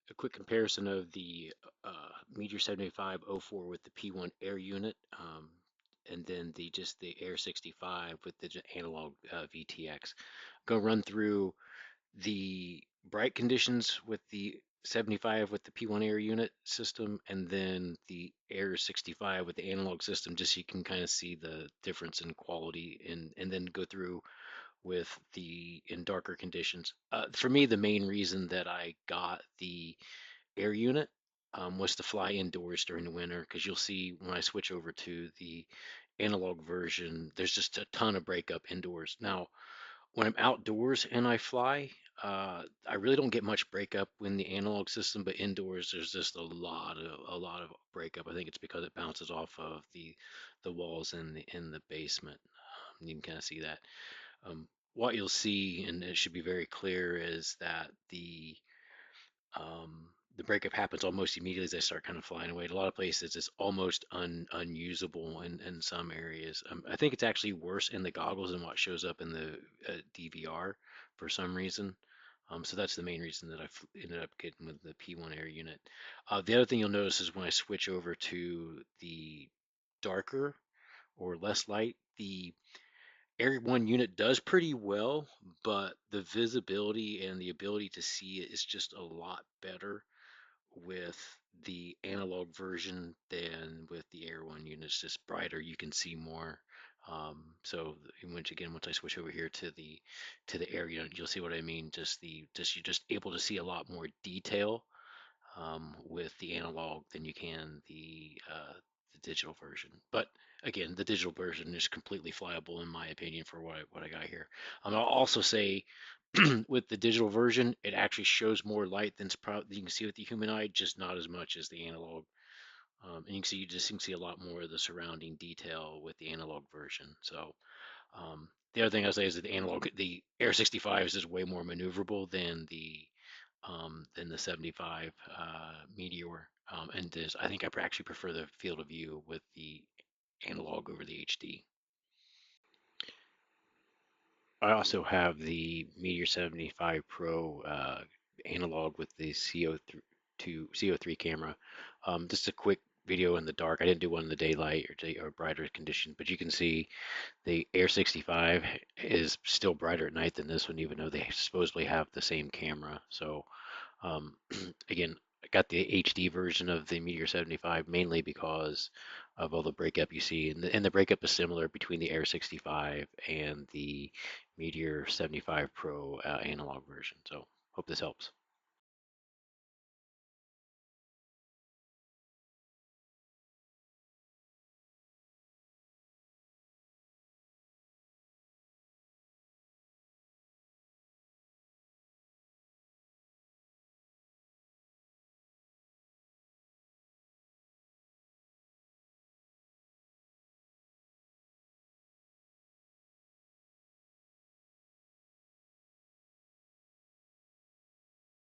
a quick comparison of the Meteor 7504 with the P1 Air unit, and then the Air 65 with the analog VTX. Go run through the bright conditions with the 75 with the P1 Air unit system, and then the Air 65 with the analog system, just so you can kind of see the difference in quality, and then go through with the in darker conditions. For me, the main reason that I got the Air unit was to fly indoors during the winter, because you'll see when I switch over to the analog version, there's just a ton of breakup indoors. Now, when I'm outdoors and I fly, I really don't get much breakup in the analog system, but indoors there's just a lot of breakup. I think it's because it bounces off of the walls in the basement. You can kind of see that. What you'll see, and it should be very clear, is that the breakup happens almost immediately as they start kind of flying away. In a lot of places, it's almost unusable in some areas. I think it's actually worse in the goggles than what shows up in the DVR for some reason. So that's the main reason that I ended up getting with the P1 Air unit. The other thing you'll notice is when I switch over to the darker or less light, the Air 1 unit does pretty well, but the visibility and the ability to see it is just a lot better with the analog version than with the Air 1 unit. It's just brighter, you can see more. So once I switch over here to the Air unit, you'll see what I mean. You're just able to see a lot more detail with the analog than you can the digital version. But again, the digital version is completely flyable in my opinion for what I got here. I'll also say with the digital version, it actually shows more light than you can see with the human eye, just not as much as the analog. And you can see a lot more of the surrounding detail with the analog version. So the other thing I'll say is that the Air 65 is just way more maneuverable than the 75 Meteor. I think I actually prefer the field of view with the analog over the HD. I also have the Meteor 75 Pro analog with the CO3 camera. Just a quick video in the dark. I didn't do one in the daylight or brighter conditions, but you can see the Air 65 is still brighter at night than this one, even though they supposedly have the same camera. So again, I got the HD version of the Meteor 75 mainly because of all the breakup you see, and the breakup is similar between the Air 65 and the Meteor 75 Pro analog version. So hope this helps.